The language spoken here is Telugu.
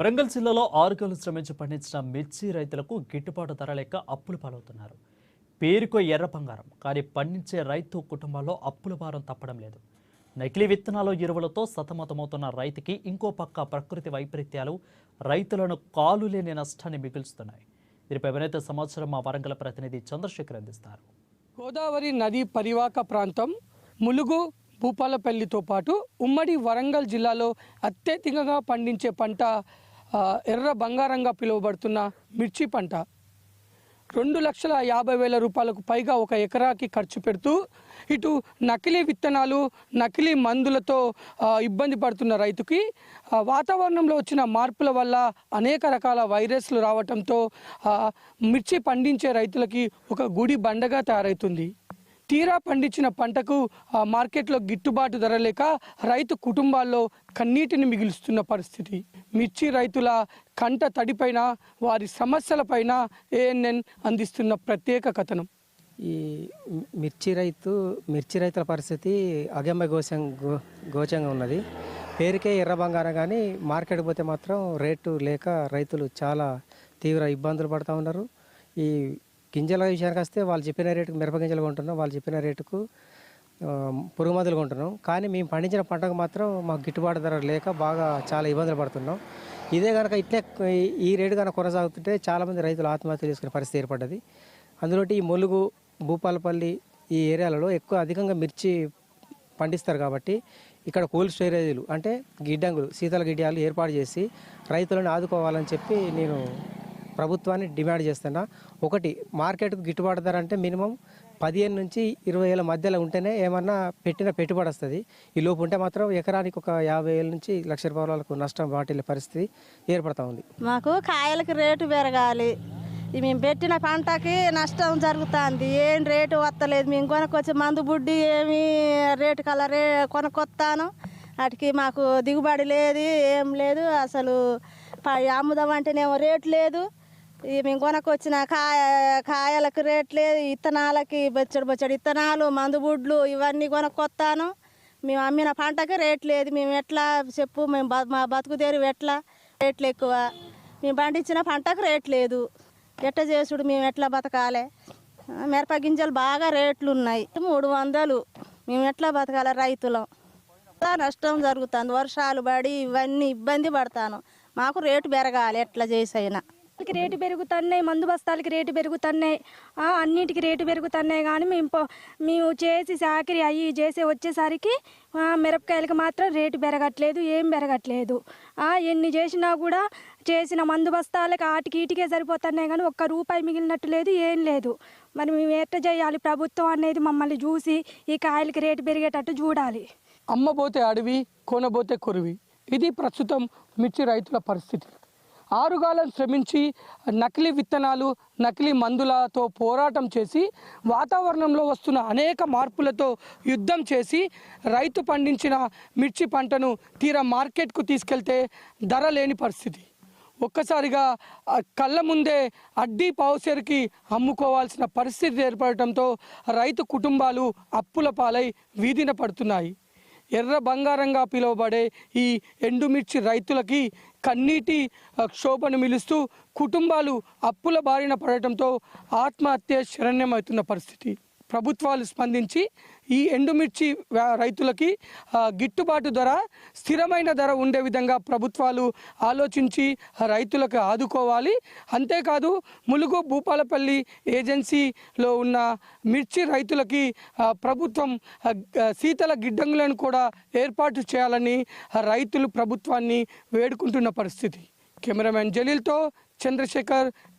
వరంగల్ జిల్లాలో 6 గంటలు శ్రమించి పండించిన మిర్చి రైతులకు గిట్టుబాటు ధర లేక అప్పుల పాలవుతున్నారు. పేరుకో ఎర్ర బంగారం, కానీ పండించే రైతు కుటుంబాల్లో అప్పుల భారం తప్పడం లేదు. నకిలీ విత్తనాలు, ఎరువులతో సతమతమవుతున్న రైతుకి ఇంకో పక్క ప్రకృతి వైపరీత్యాలు రైతులను కాలు లేని నష్టాన్ని మిగుల్చుతున్నాయి. దీనిపై మరింత సమాచారం మా వరంగల్ ప్రతినిధి చంద్రశేఖర్ అందిస్తారు. గోదావరి నది పరివాహక ప్రాంతం ములుగు, భూపాలపల్లితో పాటు ఉమ్మడి వరంగల్ జిల్లాలో అత్యధికంగా పండించే పంట ఎర్ర బంగారంగా పిలువబడుతున్న మిర్చి పంట. 2,50,000 రూపాయలకు పైగా ఒక ఎకరాకి ఖర్చు పెడుతూ ఇటు నకిలీ విత్తనాలు, నకిలీ మందులతో ఇబ్బంది పడుతున్న రైతుకి వాతావరణంలో వచ్చిన మార్పుల వల్ల అనేక రకాల వైరస్లు రావడంతో మిర్చి పండించే రైతులకి ఒక గుడి బండగా తయారవుతుంది. తీరా పండించిన పంటకు మార్కెట్లో గిట్టుబాటు ధర లేక రైతు కుటుంబాల్లో కన్నీటిని మిగులుస్తున్న పరిస్థితి. మిర్చి రైతుల కంట తడిపైన, వారి సమస్యలపైన ఏఎన్ఎన్ అందిస్తున్న ప్రత్యేక కథనం. ఈ మిర్చి రైతుల పరిస్థితి అగమ్య గోచంగా ఉన్నది. పేరుకే ఎర్ర బంగారం, కానీ మార్కెట్కి పోతే మాత్రం రేటు లేక రైతులు చాలా తీవ్ర ఇబ్బందులు పడుతూ ఉన్నారు. ఈ గింజల విషయానికి వస్తే వాళ్ళు చెప్పిన రేటుకు మిరప గింజలు కొంటున్నాం, వాళ్ళు చెప్పిన రేటుకు పురుగు మందులు కొంటున్నాం. కానీ మేము పండించిన పంటకు మాత్రం మాకు గిట్టుబాటు ధర లేక బాగా చాలా ఇబ్బందులు పడుతున్నాం. ఇదే కనుక ఇట్లే ఈ రేటు కనుక కొనసాగుతుంటే చాలామంది రైతులు ఆత్మహత్య చేసుకునే పరిస్థితి ఏర్పడ్డది. అందులో ఈ ములుగు, భూపాలపల్లి ఈ ఏరియాలలో అధికంగా మిర్చి పండిస్తారు. కాబట్టి ఇక్కడ కోల్డ్ స్టోరేజీలు అంటే గిడ్డంగులు, శీతల గిడ్డాలు ఏర్పాటు చేసి రైతులను ఆదుకోవాలని చెప్పి నేను ప్రభుత్వాన్ని డిమాండ్ చేస్తున్నా. ఒకటి, మార్కెట్కు గిట్టుబాటు ధర అంటే మినిమం 15 నుంచి 20 ఏళ్ళ మధ్యలో ఉంటేనే ఏమన్నా పెట్టిన పెట్టుబడి వస్తుంది. ఈ లోపు ఉంటే మాత్రం ఎకరానికి ఒక 50,000 నుంచి ₹1,00,000 వరకు నష్టం వాటిల్లే పరిస్థితి ఏర్పడుతూ ఉంది. మాకు కాయలకి రేటు పెరగాలి, మేము పెట్టిన పంటకి నష్టం జరుగుతుంది. ఏం రేటు వస్తలేదు. మేము కొనుక్కొచ్చి మందు బుడ్డి ఏమి రేటు కలర్ కొనుక్కొస్తాను, వాటికి మాకు దిగుబడి లేదు, ఏం లేదు. అసలు అమ్ముదాం అంటేనేమో రేటు లేదు. మేము కొనుక్కొచ్చిన కాయలకు రేట్ లేదు, ఇత్తనాలకి బొచ్చడి ఇత్తనాలు, మందు బుడ్లు ఇవన్నీ కొనుక్కొస్తాను. మేము అమ్మిన పంటకి రేట్ లేదు. మేము ఎట్లా చెప్పు, మేము మా బతుకుదేరు ఎట్లా? రేట్లు ఎక్కువ. మేము పండించిన పంటకు రేట్ లేదు. ఎట్లా చేసుడు, మేము ఎట్లా బతకాలి? మిరప గింజలు బాగా రేట్లు ఉన్నాయి, 300. మేము ఎట్లా బతకాలి? రైతులం నష్టం జరుగుతుంది. వర్షాలు పడి ఇవన్నీ ఇబ్బంది పడతాను. మాకు రేటు పెరగాలి ఎట్లా చేసైనా. రేటు పెరుగుతున్నాయి, మందు బస్తాలకి రేటు పెరుగుతున్నాయి, అన్నిటికీ రేటు పెరుగుతున్నాయి. కానీ మేము చేసి చాకరీ అయ్యి చేసి వచ్చేసరికి మిరపకాయలకి మాత్రం రేటు పెరగట్లేదు, ఏం పెరగట్లేదు. ఎన్ని చేసినా కూడా చేసిన మందు బస్తాలకి ఆటికి ఈటికే సరిపోతున్నాయి, కానీ ₹1 మిగిలినట్టు లేదు, ఏం లేదు. మరి మేము ఎట్లా చేయాలి? ప్రభుత్వం అనేది మమ్మల్ని చూసి ఈ కాయలకి రేటు పెరిగేటట్టు చూడాలి. అమ్మబోతే అడవి, కొనబోతే కొరివి. ఇది ప్రస్తుతం మిర్చి రైతుల పరిస్థితి. 6 గంటలు శ్రమించి నకిలీ విత్తనాలు, నకిలీ మందులతో పోరాటం చేసి వాతావరణంలో వస్తున్న అనేక మార్పులతో యుద్ధం చేసి రైతు పండించిన మిర్చి పంటను తీరా మార్కెట్కు తీసుకెళ్తే ధర లేని పరిస్థితి. ఒక్కసారిగా కళ్ళ ముందే అడ్డీ పావుసేరుకి అమ్ముకోవాల్సిన పరిస్థితి ఏర్పడటంతో రైతు కుటుంబాలు అప్పుల పాలై వీధిన పడుతున్నాయి. ఎర్ర బంగారంగా పిలువబడే ఈ ఎండుమిర్చి రైతులకి కన్నీటి క్షోభను మిలుస్తూ కుటుంబాలు అప్పుల బారిన పడటంతో ఆత్మహత్య శరణ్యమవుతున్న పరిస్థితి. ప్రభుత్వాలు స్పందించి ఈ ఎండుమిర్చి రైతులకి గిట్టుబాటు ధర, స్థిరమైన ధర ఉండే విధంగా ప్రభుత్వాలు ఆలోచించి రైతులకు ఆదుకోవాలి. అంతేకాదు ములుగు, భూపాలపల్లి ఏజెన్సీలో ఉన్న మిర్చి రైతులకి ప్రభుత్వం శీతల గిడ్డంగులను కూడా ఏర్పాటు చేయాలని రైతులు ప్రభుత్వాన్ని వేడుకుంటున్న పరిస్థితి. కెమెరామెన్ జలీల్తో చంద్రశేఖర్.